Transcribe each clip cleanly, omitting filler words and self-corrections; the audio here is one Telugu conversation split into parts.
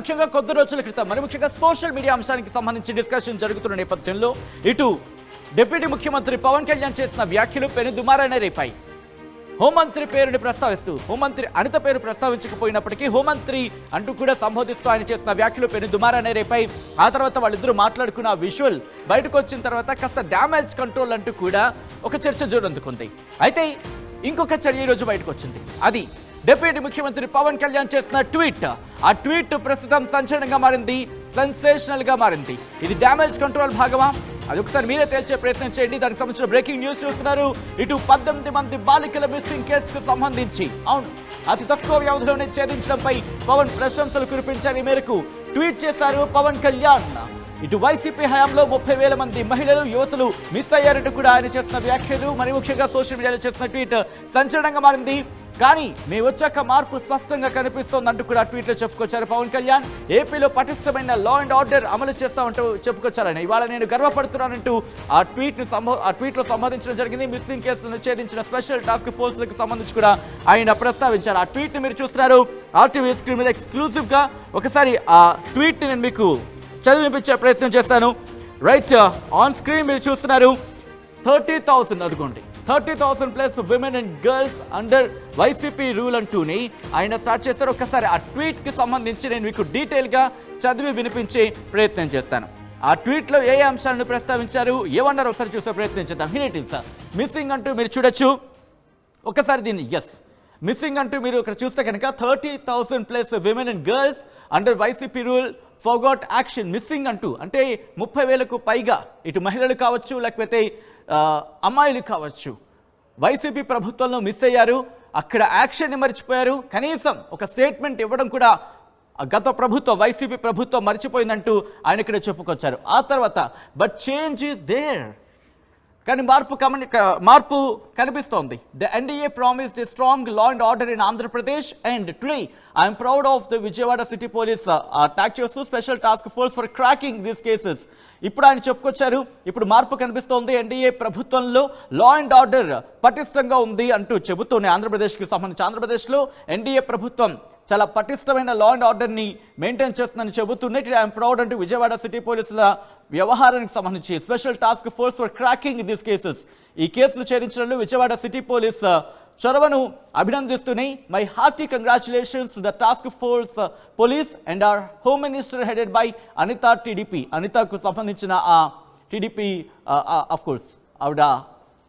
ముఖ్యంగా కొద్ది రోజుల క్రితం మరి ముఖ్యంగా సోషల్ మీడియా అంశానికి సంబంధించి డిస్కషన్ జరుగుతున్న నేపథ్యంలో ఇటు డిప్యూటీ ముఖ్యమంత్రి పవన్ కళ్యాణ్ చేసిన వ్యాఖ్యలు పెను దుమారాన్ని రేపాయి. హోంమంత్రి పేరుని ప్రస్తావిస్తూ హోంమంత్రి అనిత పేరు ప్రస్తావించకపోయినప్పటికీ హోంమంత్రి అంటూ కూడా సంబోధిస్తూ ఆయన చేసిన వ్యాఖ్యలు పెను దుమారాన్ని రేపాయి. ఆ తర్వాత వాళ్ళిద్దరూ మాట్లాడుకున్న విజువల్ బయటకు వచ్చిన తర్వాత కాస్త డ్యామేజ్ కంట్రోల్ అంటూ కూడా ఒక చర్చ జోరందుకుంది. అయితే ఇంకొక చర్య ఈ రోజు బయటకు వచ్చింది. అది డిప్యూటీ ముఖ్యమంత్రి పవన్ కళ్యాణ్ చేసిన ట్వీట్. ఆ ట్వీట్ ప్రస్తుతం సంచలనంగా మారింది, సెన్సేషనల్ గా మారింది. ఇది డ్యామేజ్ కంట్రోల్ భాగమా? అది ఒకసారి మీరే తేల్చే ప్రయత్నం చేయండి. దానికి సంబంధించిన బ్రేకింగ్ న్యూస్ చూస్తున్నారు. ఇటు 18 మంది బాలికల మిస్సింగ్ కేసుకు సంబంధించి అవును అతి తక్కువ వ్యవధిలోనే ఛేదించడంపై పవన్ ప్రశంసలు కురిపించారు. ఈ మేరకు ట్వీట్ చేశారు పవన్ కళ్యాణ్. ఇటు వైసీపీ హయాంలో 30,000 మంది మహిళలు యువతులు మిస్ అయ్యారంటూ కూడా ఆయన చేసిన వ్యాఖ్యలు మరి ముఖ్యంగా సోషల్ మీడియాలో చేసిన ట్వీట్ సంచలనంగా మారింది. కానీ మేము వచ్చాక మార్పు స్పష్టంగా కనిపిస్తోందంటూ కూడా ట్వీట్లో చెప్పుకొచ్చారు పవన్ కళ్యాణ్. ఏపీలో పటిష్టమైన లా అండ్ ఆర్డర్ అమలు చేస్తామంటూ చెప్పుకొచ్చారని ఇవాళ నేను గర్వపడుతున్నానంటూ ఆ ట్వీట్లో సంబంధించడం జరిగింది. మిస్సింగ్ కేసులను ఛేదించిన స్పెషల్ టాస్క్ ఫోర్స్లకు సంబంధించి కూడా ఆయన ప్రస్తావించారు. ఆ ట్వీట్ మీరు చూస్తున్నారు ఆర్టీవీ స్క్రీన్ మీద ఎక్స్క్లూజివ్ గా. ఒకసారి ఆ ట్వీట్ నేను మీకు చదివించే ప్రయత్నం చేస్తాను. రైట్ ఆన్ స్క్రీన్ మీరు చూస్తున్నారు. 30,000 అనుకోండి, 30,000 plus women and girls under YCP rule అంటూని ఆయన స్టార్ట్ చేస్తారు. ఒక్కసారి ఆ ట్వీట్ కి సంబంధించి నేను మీకు డీటెయిల్ గా చదివి వినిపించే ప్రయత్నం చేస్తాను. ఆ ట్వీట్ లో ఏ అంశాలను ప్రస్తావించారు, ఏమన్నారు ఒకసారి చూసే ప్రయత్నం చేద్దాం. Here it sir. మిస్సింగ్ అంటూ మీరు చూడొచ్చు. ఒకసారి దీన్ని మిస్సింగ్ అంటూ మీరు ఇక్కడ చూస్తే కనుక 30,000 plus women and girls under YCP rule forgot action. Missing అంటూ అంటే 30,000కు పైగా ఇటు మహిళలు కావచ్చు లేకపోతే అమ్మాయిలు కావచ్చు వైసీపీ ప్రభుత్వంలో మిస్ అయ్యారు. అక్కడ యాక్షన్ని మర్చిపోయారు. కనీసం ఒక స్టేట్మెంట్ ఇవ్వడం కూడా గత ప్రభుత్వం వైసీపీ ప్రభుత్వం మర్చిపోయిందంటూ ఆయన ఇక్కడ చెప్పుకొచ్చారు. ఆ తర్వాత బట్ చేంజ్ ఈజ్ దేర్, కానీ మార్పు కనిపిస్తోంది. The NDA promised a strong law and order in Andhra Pradesh and today I'm proud of the Vijayawada city police attack చేస్తూ special task force for cracking these cases. ఇప్పుడు ఆయన చెప్పుకొచ్చారు. ఇప్పుడు మార్పు కనిపిస్తోంది. ఎన్డీఏ ప్రభుత్వంలో లా అండ్ ఆర్డర్ పటిష్టంగా ఉంది అంటూ చెబుతూనే ఆంధ్రప్రదేశ్కి సంబంధించి ఆంధ్రప్రదేశ్లో ఎన్డీఏ ప్రభుత్వం చాలా పటిష్టమైన లా అండ్ ఆర్డర్ని మెయింటైన్ చేస్తుందని చెబుతున్నట్టు ఐఎమ్ ప్రౌడ్ అంటూ విజయవాడ సిటీ పోలీసుల వ్యవహారానికి సంబంధించి special task force for cracking these cases, ఈ కేసులు ఛేదించడంలో విజయవాడ సిటీ పోలీస్ చొరవను అభినందిస్తూనే my hearty congratulations to the task force police and our home minister headed by Anitha TDP. అనితకు సంబంధించిన ఆ టీడీపీ ఆఫ్ కోర్స్ ఆవిడ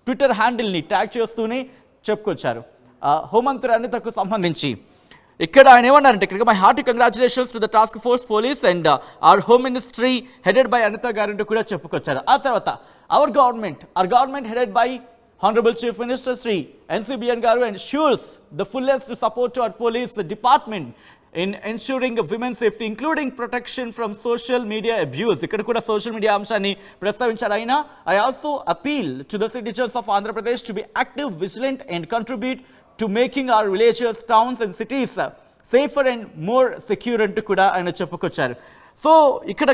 ట్విట్టర్ హ్యాండిల్ని ట్యాగ్ చేస్తూనే చెప్పుకొచ్చారు. హోంమంత్రి అనితకు సంబంధించి ఇక్కడ ఆయన ఏమన్నారంటే ఇక్కడ my hearty congratulations to the task force police and our home ministry headed by Anitha గారు కూడా చెప్పుకొచ్చారు. ఆ తర్వాత our government headed by Honorable Chief Minister Sri NCBN Garu ensures the fullest support to our police department in ensuring women's safety, including protection from social media abuse. ఇక్కడ కూడా సోషల్ మీడియా అంశాన్ని ప్రస్తావించారు ఆయన. I also appeal to the citizens of Andhra Pradesh to be active, vigilant and contribute to making our villages, towns and cities safer and more secure అంటూ కూడా ఆయన చెప్పుకొచ్చారు. సో ఇక్కడ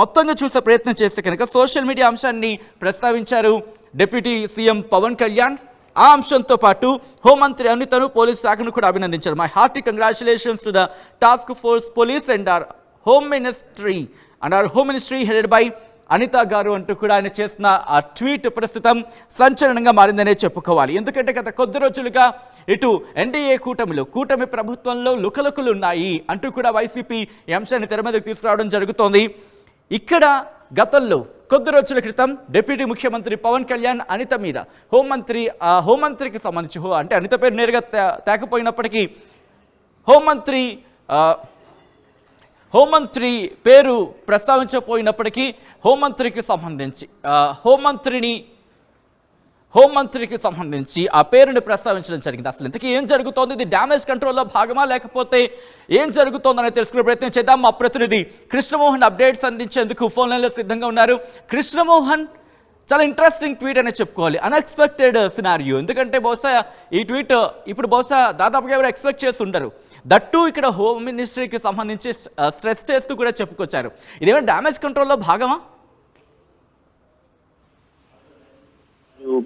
మొత్తంగా చూసే ప్రయత్నం చేస్తే కనుక సోషల్ మీడియా అంశాన్ని ప్రస్తావించారు డిప్యూటీ సీఎం పవన్ కళ్యాణ్. ఆ అంశంతో పాటు హోంమంత్రి అనితను పోలీస్ శాఖను కూడా అభినందించారు. My hearty congratulations to the task force police and our home ministry headed by Anitha garu అంటూ కూడా ఆయన చేసిన ఆ ట్వీట్ ప్రస్తుతం సంచలనంగా మారిందనే చెప్పుకోవాలి. ఎందుకంటే గత కొద్ది రోజులుగా ఇటు ఎన్డీఏ కూటమి ప్రభుత్వంలో లుకలుకలు ఉన్నాయి అంటూ కూడా వైసీపీ ఈ అంశాన్ని తెర మీదకు తీసుకురావడం జరుగుతోంది. ఇక్కడ గతంలో కొద్ది రోజుల క్రితం డిప్యూటీ ముఖ్యమంత్రి పవన్ కళ్యాణ్ అనిత మీద హోంమంత్రికి సంబంధించి అంటే అనిత పేరు నేరుగా తేకపోయినప్పటికీ హోంమంత్రి పేరు ప్రస్తావించకపోయినప్పటికీ హోంమంత్రికి సంబంధించి ఆ పేరుని ప్రస్తావించడం జరిగింది. అసలు ఇంతకీ ఏం జరుగుతోంది? ఇది డ్యామేజ్ కంట్రోల్లో భాగమా లేకపోతే ఏం జరుగుతోందని తెలుసుకునే ప్రయత్నం చేద్దాం. మా ప్రతినిధి కృష్ణమోహన్ అప్డేట్స్ అందించేందుకు ఫోన్ లైన్లో సిద్ధంగా ఉన్నారు. కృష్ణమోహన్, చాలా ఇంట్రెస్టింగ్ ట్వీట్ అనే చెప్పుకోవాలి. Unexpected scenario. ఎందుకంటే బహుశా ఈ ట్వీట్ ఇప్పుడు దాదాపుగా ఎవరు ఎక్స్పెక్ట్ చేసి ఉండరు. దట్టు ఇక్కడ హోమ్ మినిస్ట్రీకి సంబంధించి స్ట్రెస్ చేస్తూ కూడా చెప్పుకొచ్చారు. ఇదేమైనా డ్యామేజ్ కంట్రోల్లో భాగమా?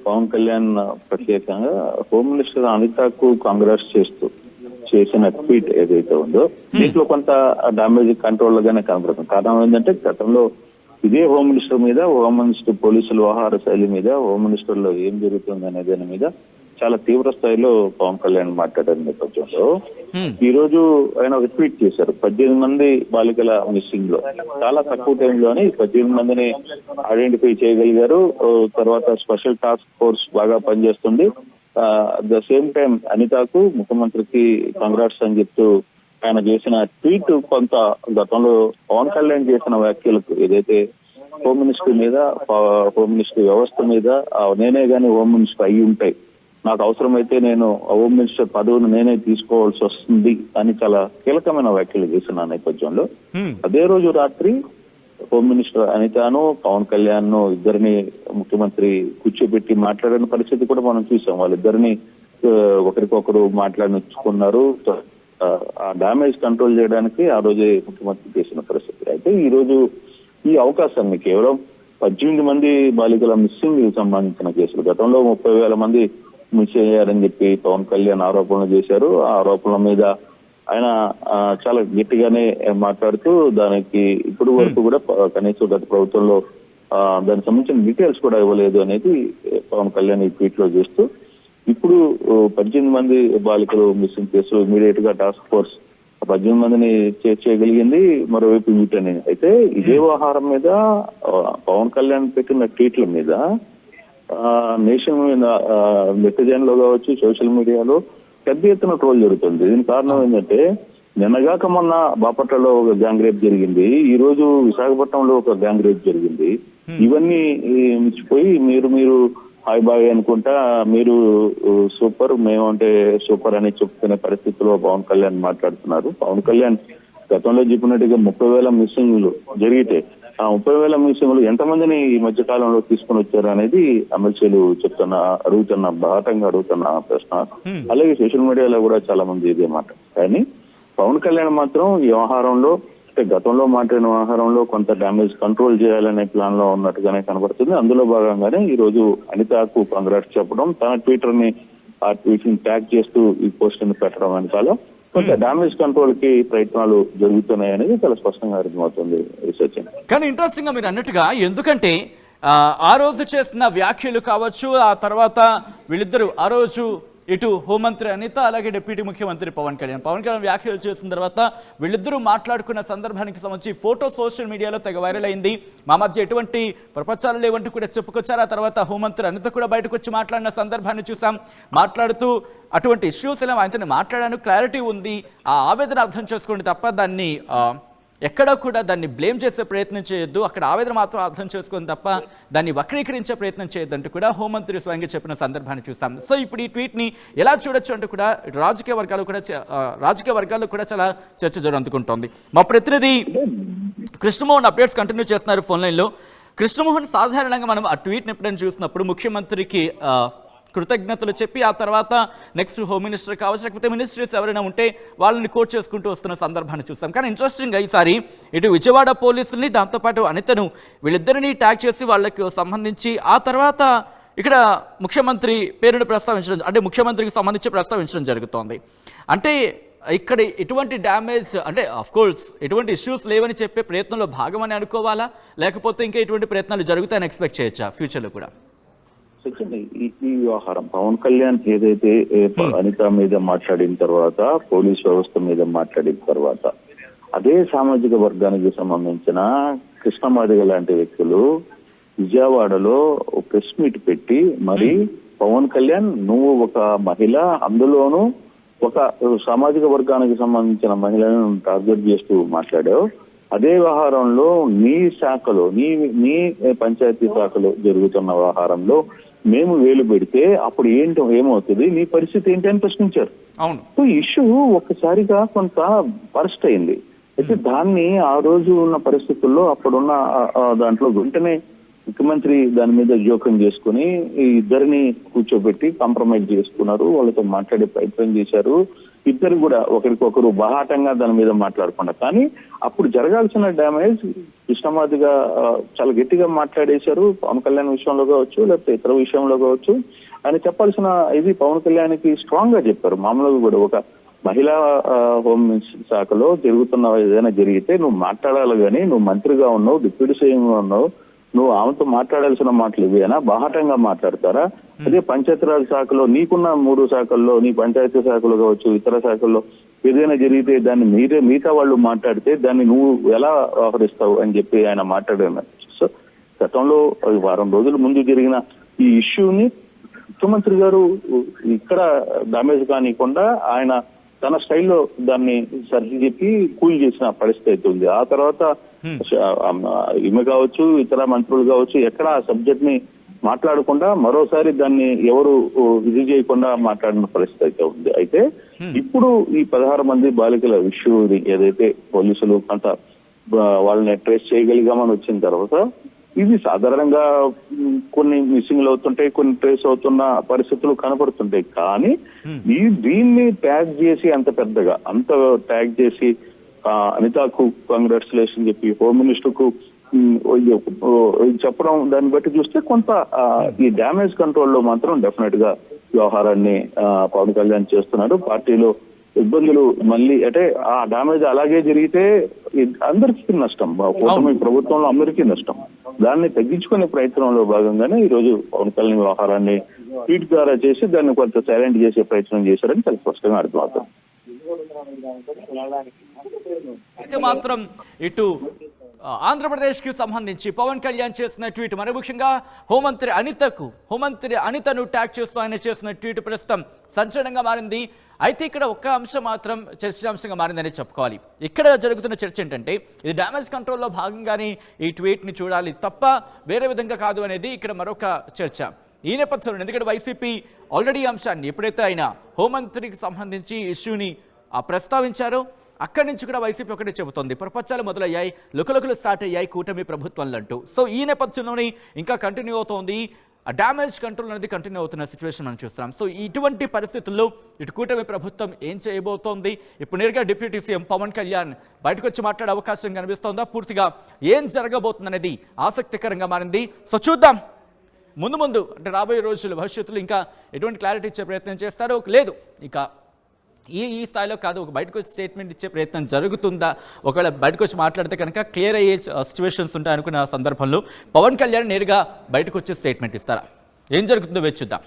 పవన్ కళ్యాణ్ ప్రత్యేకంగా హోమ్ మినిస్టర్ అనితకు కాంగ్రెస్ చేస్తూ చేసిన ట్వీట్ ఏదైతే ఉందో దీంట్లో కొంత డ్యామేజ్ కంట్రోల్ గానే కనబడుతుంది. కారణం ఏంటంటే గతంలో ఇదే హోమ్ మినిస్టర్ మీద, హోమ్ మినిస్టర్ పోలీసుల వ్యవహార శైలి మీద, హోమ్ మినిస్టర్ లో ఏం జరుగుతుంది అనే దాని మీద చాలా తీవ్ర స్థాయిలో పవన్ కళ్యాణ్ మాట్లాడిన నేపథ్యంలో ఈ రోజు ఆయన ఒక ట్వీట్ చేశారు. 18 మంది బాలికల మిస్సింగ్ లో చాలా తక్కువ టైంలోనే 18 మందిని ఐడెంటిఫై చేయగలిగారు. తర్వాత స్పెషల్ టాస్క్ ఫోర్స్ బాగా పనిచేస్తుంది. అట్ ద సేమ్ టైం అనితకు ముఖ్యమంత్రికి కంగ్రాట్స్ అని చెప్తూ ఆయన చేసిన ట్వీట్ కొంత గతంలో పవన్ కళ్యాణ్ చేసిన వ్యాఖ్యలకు ఏదైతే హోమ్ మినిస్టర్ మీద, హోమ్ మినిస్టర్ వ్యవస్థ మీద నేనే గానీ హోమ్ మినిస్టర్ అయ్యి ఉంటాయి, నాకు అవసరమైతే నేను హోమ్ మినిస్టర్ పదవిని నేనే తీసుకోవాల్సి వస్తుంది అని చాలా కీలకమైన వ్యాఖ్యలు చేసిన నేపథ్యంలో అదే రోజు రాత్రి హోమ్ మినిస్టర్ అనితను పవన్ కళ్యాణ్ ఇద్దరిని ముఖ్యమంత్రి కూర్చోబెట్టి మాట్లాడిన పరిస్థితి కూడా మనం చూసాం. వాళ్ళిద్దరిని ఒకరికొకరు మాట్లాడించుకున్నారు. ఆ డ్యామేజ్ కంట్రోల్ చేయడానికి ఆ రోజే ముఖ్యమంత్రి చేసిన పరిస్థితి. అయితే ఈ రోజు ఈ అవకాశాన్ని కేవలం 18 మంది బాలికల మిస్సింగ్ సంబంధించిన కేసులు, గతంలో 30,000 మంది మిస్ అయ్యారని చెప్పి పవన్ కళ్యాణ్ ఆరోపణలు చేశారు. ఆ ఆరోపణల మీద ఆయన చాలా గట్టిగానే మాట్లాడుతూ దానికి ఇప్పుడు వరకు కూడా కనీసం గత ప్రభుత్వంలో దానికి సంబంధించిన డీటెయిల్స్ కూడా ఇవ్వలేదు అనేది పవన్ కళ్యాణ్ ఈ ట్వీట్ లో చేస్తూ ఇప్పుడు 18 మంది బాలికలు మిస్సింగ్ కేసు ఇమీడియట్ గా టాస్క్ ఫోర్స్ 18 మందిని చేయగలిగింది. మరోవైపు వీటని అయితే ఇదే వ్యవహారం మీద పవన్ కళ్యాణ్ పెట్టిన ట్వీట్ల మీద నేషన్ మీద నెటిజన్ లో కావచ్చు, సోషల్ మీడియాలో పెద్ద ఎత్తున ట్రోల్ జరుగుతుంది. దీనికి కారణం ఏంటంటే నిన్నగాక మొన్న బాపట్లలో ఒక గ్యాంగ్ రేప్ జరిగింది, ఈ రోజు విశాఖపట్నంలో ఒక గ్యాంగ్ రేప్ జరిగింది. ఇవన్నీ మించిపోయి మీరు హాయ్ బాయ్ అనుకుంటా మీరు సూపర్, మేమంటే సూపర్ అని చెప్పుకునే పరిస్థితిలో పవన్ కళ్యాణ్ మాట్లాడుతున్నారు. పవన్ కళ్యాణ్ గతంలో చెప్పినట్టుగా 30,000 మిస్సింగ్లు జరిగితే ఆ 30,000 మిస్సింగ్లు ఎంతమందిని ఈ మధ్య కాలంలో తీసుకుని వచ్చారు అనేది ఎమ్మెల్సీలు అడుగుతున్న బాటంగా అడుగుతున్న ప్రశ్న. అలాగే సోషల్ మీడియాలో కూడా చాలా మంది ఇదే మాట. కానీ పవన్ కళ్యాణ్ మాత్రం ఈ వ్యవహారంలో గతంలో మాట్లాడిన వ్యవహారంలో కొంత డ్యామేజ్ కంట్రోల్ చేయాలనే ప్లాన్ లో ఉన్నట్టుగానే కనబడుతుంది. అందులో భాగంగానే ఈ రోజు అనితకు కంగ్రాట్స్ చెప్పడం, తన ట్విట్టర్ ని ఆ ట్వీట్ ని ట్యాగ్ చేస్తూ ఈ పోస్ట్ ని పెట్టడం వెనకాల కొంత డ్యామేజ్ కంట్రోల్ కి ప్రయత్నాలు జరుగుతున్నాయి అనేది చాలా స్పష్టంగా అర్థమవుతుంది రీసెర్చ్. కానీ ఇంట్రెస్టింగ్ గా మీరు అన్నట్టుగా, ఎందుకంటే ఆ రోజు చేసిన వ్యాఖ్యలు కావచ్చు, ఆ తర్వాత వీళ్ళిద్దరూ ఆ రోజు ఇటు హోంమంత్రి అనిత అలాగే డిప్యూటీ ముఖ్యమంత్రి పవన్ కళ్యాణ్ వ్యాఖ్యలు చేసిన తర్వాత వీళ్ళిద్దరూ మాట్లాడుకున్న సందర్భానికి సంబంధించి ఫోటో సోషల్ మీడియాలో తెగ వైరల్ అయింది. మా మధ్య ఎటువంటి ప్రపంచాలు లేవంటూ కూడా చెప్పుకొచ్చారు. ఆ తర్వాత హోంమంత్రి అనిత కూడా బయటకు వచ్చి మాట్లాడిన సందర్భాన్ని చూసాం. మాట్లాడుతూ అటువంటి ఇష్యూస్ ఇలా ఆయనతో మాట్లాడాను, క్లారిటీ ఉంది, ఆ ఆవేదన అర్థం చేసుకోండి తప్ప దాన్ని ఎక్కడా కూడా దాన్ని బ్లేమ్ చేసే ప్రయత్నం చేయొద్దు, అక్కడ ఆవేదన మాత్రం అర్థం చేసుకొని తప్ప దాన్ని వక్రీకరించే ప్రయత్నం చేయొద్దంటూ కూడా హోంమంత్రి స్వయంగా చెప్పిన సందర్భాన్ని చూసాం. సో ఇప్పుడు ఈ ట్వీట్ని ఎలా చూడొచ్చు అంటూ కూడా రాజకీయ వర్గాల్లో కూడా చాలా చర్చ జరుగుతుంటోంది. మా ప్రతినిధి కృష్ణమోహన్ అప్డేట్స్ కంటిన్యూ చేస్తున్నారు ఫోన్ లైన్లో. కృష్ణమోహన్, సాధారణంగా మనం ఆ ట్వీట్ని ఎప్పుడైనా చూసినప్పుడు ముఖ్యమంత్రికి కృతజ్ఞతలు చెప్పి ఆ తర్వాత నెక్స్ట్ హోమ్ మినిస్టర్ కావచ్చు, లేకపోతే మినిస్టర్స్ ఎవరైనా ఉంటే వాళ్ళని కోట్ చేసుకుంటూ వస్తున్న సందర్భాన్ని చూస్తాం. కానీ ఇంట్రెస్టింగ్గా ఈసారి ఇటు విజయవాడ పోలీసుల్ని, దాంతోపాటు అనితను, వీళ్ళిద్దరినీ ట్యాగ్ చేసి వాళ్ళకి సంబంధించి ఆ తర్వాత ఇక్కడ ముఖ్యమంత్రి పేరును ప్రస్తావించడం, అంటే ముఖ్యమంత్రికి సంబంధించి ప్రస్తావించడం జరుగుతోంది. అంటే ఇక్కడ ఎటువంటి డ్యామేజ్, అంటే కోర్స్ ఎటువంటి ఇష్యూస్ లేవని చెప్పే ప్రయత్నంలో భాగమని అనుకోవాలా, లేకపోతే ఇంకా ఎటువంటి ప్రయత్నాలు జరుగుతాయని ఎక్స్పెక్ట్ చేయొచ్చా ఫ్యూచర్లో కూడా? ఈ వ్యవహారం పవన్ కళ్యాణ్ ఏదైతే అనిత మీద మాట్లాడిన తర్వాత, పోలీస్ వ్యవస్థ మీద మాట్లాడిన తర్వాత, అదే సామాజిక వర్గానికి సంబంధించిన కృష్ణమాదిగ లాంటి వ్యక్తులు విజయవాడలో ప్రెస్ మీట్ పెట్టి మరి పవన్ కళ్యాణ్ నువ్వు ఒక మహిళ, అందులోనూ ఒక సామాజిక వర్గానికి సంబంధించిన మహిళలను టార్గెట్ చేస్తూ మాట్లాడావు. అదే వ్యవహారంలో నీ శాఖలో, నీ పంచాయతీ శాఖలో జరుగుతున్న వ్యవహారంలో మేము వేలు పెడితే అప్పుడు ఏమవుతుంది, నీ పరిస్థితి ఏంటి అని ప్రశ్నించారు. సో ఇష్యూ ఒక్కసారిగా కొంత బర్స్ట్ అయింది. అయితే దాన్ని ఆ రోజు ఉన్న పరిస్థితుల్లో అప్పుడున్న దాంట్లో వెంటనే ముఖ్యమంత్రి దాని మీద జోక్యం చేసుకుని ఇద్దరిని కూర్చోబెట్టి కాంప్రమైజ్ చేసుకున్నారు, వాళ్ళతో మాట్లాడే ప్రయత్నం చేశారు. ఇద్దరు కూడా ఒకరికొకరు బహాటంగా దాని మీద మాట్లాడకుండా, కానీ అప్పుడు జరగాల్సిన డ్యామేజ్ కృష్ణమాదిగా చాలా గట్టిగా మాట్లాడేశారు. పవన్ కళ్యాణ్ విషయంలో కావచ్చు, లేకపోతే ఇతర విషయంలో కావచ్చు. ఆయన చెప్పాల్సిన ఇది పవన్ కళ్యాణ్కి స్ట్రాంగ్ గా చెప్పారు. మామూలుగా కూడా ఒక మహిళా హోమ్ శాఖలో జరుగుతున్న ఏదైనా జరిగితే నువ్వు మాట్లాడాలి కానీ నువ్వు మంత్రిగా ఉన్నావు, డిప్యూటీ సీఎంగా ఉన్నావు, నువ్వు ఆమెతో మాట్లాడాల్సిన మాటలు ఇవేనా? బాహాటంగా మాట్లాడతారా? అదే పంచాయతీరాజ్ శాఖలో నీకున్న 3 శాఖల్లో, నీ పంచాయతీ శాఖలు కావచ్చు, ఇతర శాఖల్లో ఏదైనా జరిగితే దాన్ని మిగతా వాళ్ళు మాట్లాడితే దాన్ని నువ్వు ఎలా వ్యవహరిస్తావు అని చెప్పి ఆయన మాట్లాడారు. సో గతంలో వారం రోజుల ముందు జరిగిన ఈ ఇష్యూని ముఖ్యమంత్రి గారు ఇక్కడ డామేజ్ కానికుండా ఆయన తన స్టైల్లో దాన్ని సర్ది చెప్పి కూల్ చేసిన పరిస్థితి అయితే ఉంది. ఆ తర్వాత ఈమె కావచ్చు, ఇతర మంత్రులు కావచ్చు, ఎక్కడ ఆ సబ్జెక్ట్ ని మాట్లాడకుండా మరోసారి దాన్ని ఎవరు ఇది చేయకుండా మాట్లాడిన పరిస్థితి అయితే ఉంది. అయితే ఇప్పుడు ఈ 16 మంది బాలికల ఇష్యూ ఏదైతే పోలీసులు కొంత వాళ్ళని ట్రేస్ చేయగలిగామని వచ్చిన తర్వాత ఇది సాధారణంగా కొన్ని మిస్సింగ్లు అవుతుంటాయి, కొన్ని ట్రేస్ అవుతున్న పరిస్థితులు కనపడుతుంటాయి. కానీ దీన్ని ట్యాగ్ చేసి అంత ట్యాగ్ చేసి అనితకు కంగ్రాచులేషన్ చెప్పి హోమ్ మినిస్టర్ కు చెప్పడం, దాన్ని బట్టి చూస్తే కొంత ఈ డ్యామేజ్ కంట్రోల్ లో మాత్రం డెఫినెట్ గా వ్యవహారాన్ని పవన్ కళ్యాణ్ చేస్తున్నారు. పార్టీలో ఇబ్బందులు మళ్ళీ అంటే ఆ డ్యామేజ్ అలాగే జరిగితే అందరికీ నష్టం, కూటమి ప్రభుత్వంలో అందరికీ నష్టం. దాన్ని తగ్గించుకునే ప్రయత్నంలో భాగంగానే ఈ రోజు పవన్ కళ్యాణ్ వ్యవహారాన్ని ట్వీట్ ద్వారా చేసి దాన్ని కొంత సైలెంట్ చేసే ప్రయత్నం చేశారని చాలా స్పష్టంగా అర్థమవుతుంది. అయితే మాత్రం ఇటు ఆంధ్రప్రదేశ్కి సంబంధించి పవన్ కళ్యాణ్ చేసిన ట్వీట్, మరి ముఖ్యంగా హోంమంత్రి అనితను ట్యాగ్ చేస్తూ ఆయన చేసిన ట్వీట్ ప్రస్తుతం సంచలనంగా మారింది. అయితే ఇక్కడ ఒక్క అంశం మాత్రం చర్చాంశంగా మారిందని చెప్పుకోవాలి. ఇక్కడ జరుగుతున్న చర్చ ఏంటంటే ఇది డ్యామేజ్ కంట్రోల్లో భాగంగానే ఈ ట్వీట్ని చూడాలి తప్ప వేరే విధంగా కాదు అనేది ఇక్కడ మరొక చర్చ. ఈ నేపథ్యంలో ఎందుకంటే వైసీపీ ఆల్రెడీ అంశాన్ని ఎప్పుడైతే ఆయన హోంమంత్రికి సంబంధించి ఇష్యూని ప్రస్తావించారో అక్కడి నుంచి కూడా వైసీపీ ఒకటే చెబుతోంది, ప్రపంచాలు మొదలయ్యాయి, లుకలుకలు స్టార్ట్ అయ్యాయి కూటమి ప్రభుత్వంలో అంటూ. సో ఈ నేపథ్యంలోనే ఇంకా కంటిన్యూ అవుతోంది, ఆ డ్యామేజ్ కంట్రోల్ అనేది కంటిన్యూ అవుతున్న సిచ్యువేషన్ మనం చూస్తున్నాం. సో ఇటువంటి పరిస్థితుల్లో ఇటు కూటమి ప్రభుత్వం ఏం చేయబోతోంది? ఇప్పుడు నేరుగా డిప్యూటీ సీఎం పవన్ కళ్యాణ్ బయటకు వచ్చి మాట్లాడే అవకాశం కనిపిస్తోందా? పూర్తిగా ఏం జరగబోతుంది అనేది ఆసక్తికరంగా మారింది. సో చూద్దాం ముందు అంటే రాబోయే రోజులు భవిష్యత్తులో ఇంకా ఎటువంటి క్లారిటీ ఇచ్చే ప్రయత్నం చేస్తారో, లేదు ఇక ఈ స్థాయిలో కాదు ఒక బయటకు వచ్చి స్టేట్మెంట్ ఇచ్చే ప్రయత్నం జరుగుతుందా, ఒకవేళ బయటకు వచ్చి మాట్లాడితే కనుక క్లియర్ అయ్యే సిచ్యువేషన్స్ ఉంటాయి అనుకున్న సందర్భంలో పవన్ కళ్యాణ్ నేరుగా బయటకు వచ్చి స్టేట్మెంట్ ఇస్తారా? ఏం జరుగుతుందో వేచి చూద్దాం.